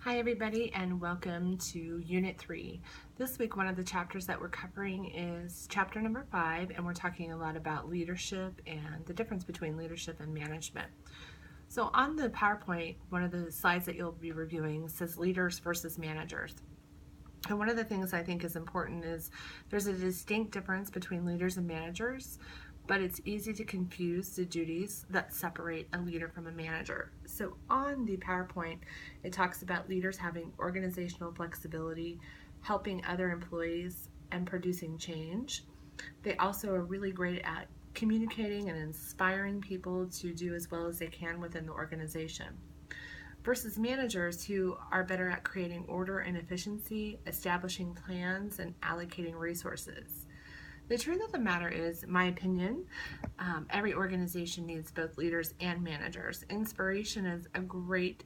Hi everybody and welcome to Unit 3. This week one of the chapters that we're covering is chapter number 5, and we're talking a lot about leadership and the difference between leadership and management. So on the PowerPoint, one of the slides that you'll be reviewing says leaders versus managers. And one of the things I think is important is there's a distinct difference between leaders and managers, but it's easy to confuse the duties that separate a leader from a manager. So on the PowerPoint, it talks about leaders having organizational flexibility, helping other employees, and producing change. They also are really great at communicating and inspiring people to do as well as they can within the organization, versus managers who are better at creating order and efficiency, establishing plans, and allocating resources. The truth of the matter is, in my opinion, every organization needs both leaders and managers. Inspiration is a great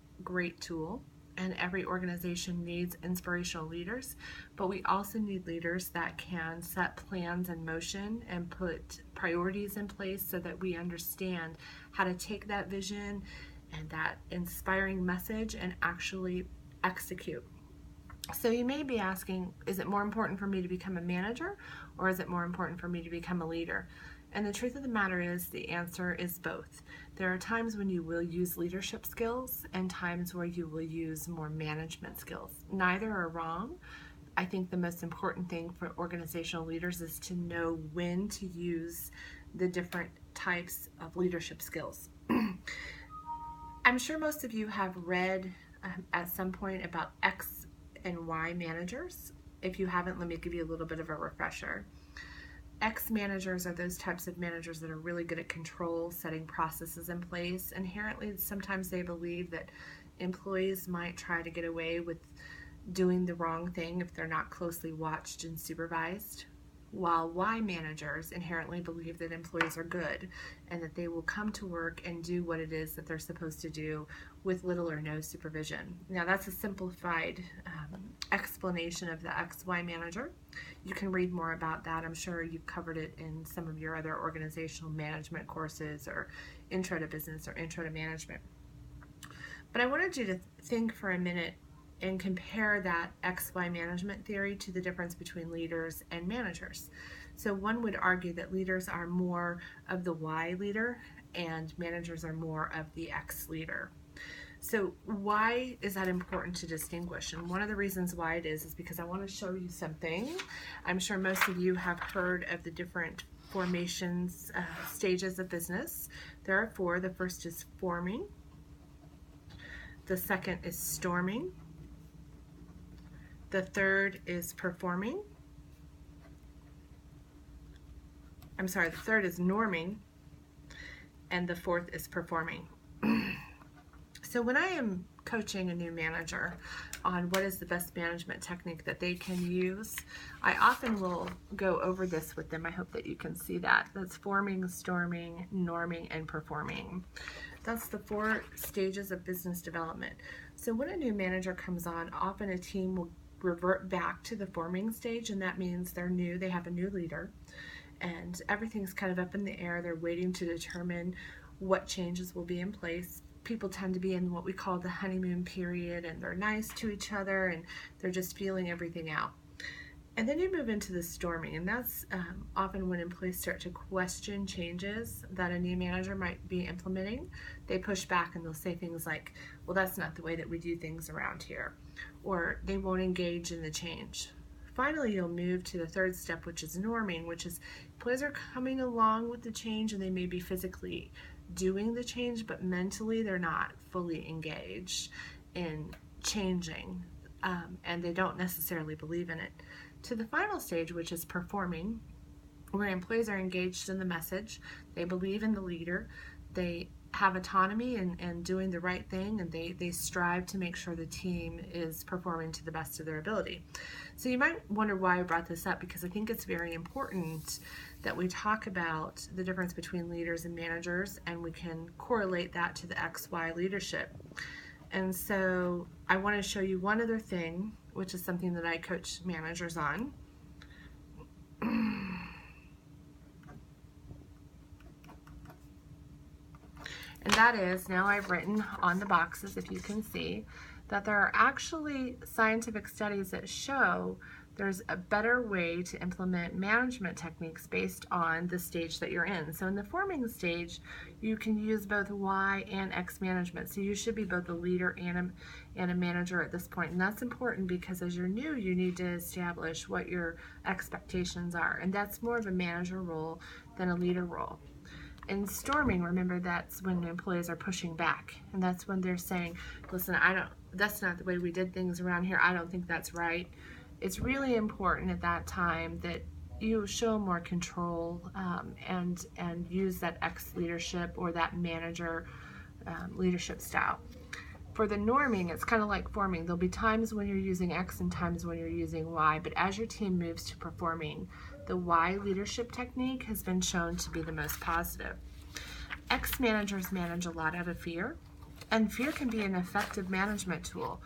tool, and every organization needs inspirational leaders, but we also need leaders that can set plans in motion and put priorities in place so that we understand how to take that vision and that inspiring message and actually execute. So you may be asking, is it more important for me to become a manager, or is it more important for me to become a leader? And the truth of the matter is, the answer is both. There are times when you will use leadership skills and times where you will use more management skills. Neither are wrong. I think the most important thing for organizational leaders is to know when to use the different types of leadership skills. I'm sure most of you have read at some point about X and Y managers. If you haven't, let me give you a little bit of a refresher. X managers are those types of managers that are really good at control, setting processes in place. Inherently, sometimes they believe that employees might try to get away with doing the wrong thing if they're not closely watched and supervised, while Y managers inherently believe that employees are good and that they will come to work and do what it is that they're supposed to do with little or no supervision. Now, that's a simplified explanation of the XY manager. You can read more about that. I'm sure you've covered it in some of your other organizational management courses or intro to business or intro to management. But I wanted you to think for a minute and compare that XY management theory to the difference between leaders and managers. So one would argue that leaders are more of the Y leader and managers are more of the X leader. So why is that important to distinguish? And one of the reasons why it is because I want to show you something. I'm sure most of you have heard of the different formations, stages of business. There are 4. The first is forming. The second is storming. The third is performing. The third is norming. And the fourth is performing. So when I am coaching a new manager on what is the best management technique that they can use, I often will go over this with them. I hope that you can see that. That's forming, storming, norming, and performing. That's the 4 stages of business development. So when a new manager comes on, often a team will revert back to the forming stage, and that means they're new, they have a new leader, and everything's kind of up in the air. They're waiting to determine what changes will be in place. People tend to be in what we call the honeymoon period, and they're nice to each other, and they're just feeling everything out. And then you move into the storming, and that's often when employees start to question changes that a new manager might be implementing. They push back and they'll say things like, well, that's not the way that we do things around here, or they won't engage in the change. Finally, you'll move to the third step, which is norming, which is employees are coming along with the change and they may be physically doing the change, but mentally they're not fully engaged in changing, and they don't necessarily believe in it. To the final stage, which is performing, where employees are engaged in the message, they believe in the leader, they have autonomy and doing the right thing, and they strive to make sure the team is performing to the best of their ability. So you might wonder why I brought this up, because I think it's very important that we talk about the difference between leaders and managers, and we can correlate that to the XY leadership. And so I want to show you one other thing, which is something that I coach managers on. And that is, now I've written on the boxes, if you can see, that there are actually scientific studies that show there's a better way to implement management techniques based on the stage that you're in. So in the forming stage, you can use both Y and X management. So you should be both a leader and a manager at this point. And that's important because as you're new, you need to establish what your expectations are. And that's more of a manager role than a leader role. In storming, remember, that's when employees are pushing back, and that's when they're saying, listen, that's not the way we did things around here. I don't think that's right. It's really important at that time that you show more control, and use that X leadership or that manager leadership style. For the norming, it's kind of like forming. There'll be times when you're using X and times when you're using Y, but as your team moves to performing, the Y leadership technique has been shown to be the most positive. X managers manage a lot out of fear, and fear can be an effective management tool,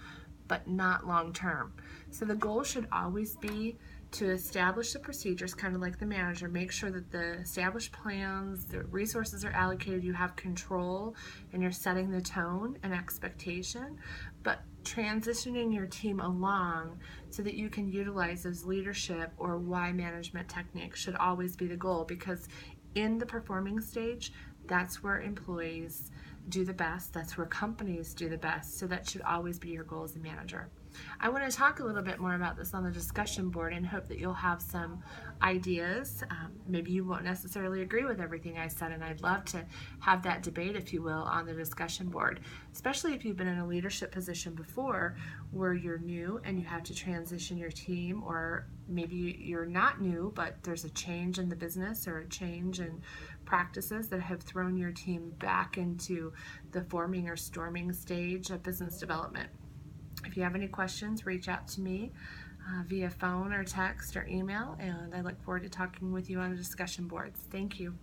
but not long term. So the goal should always be to establish the procedures, kind of like the manager, make sure that the established plans, the resources are allocated, you have control, and you're setting the tone and expectation, but transitioning your team along so that you can utilize those leadership or Y management techniques should always be the goal, because in the performing stage, that's where employees do the best, that's where companies do the best, so that should always be your goal as a manager. I want to talk a little bit more about this on the discussion board and hope that you'll have some ideas. Maybe you won't necessarily agree with everything I said, and I'd love to have that debate, if you will, on the discussion board, especially if you've been in a leadership position before where you're new and you have to transition your team, or maybe you're not new, but there's a change in the business or a change in practices that have thrown your team back into the forming or storming stage of business development. If you have any questions, reach out to me via phone or text or email, and I look forward to talking with you on the discussion boards. Thank you.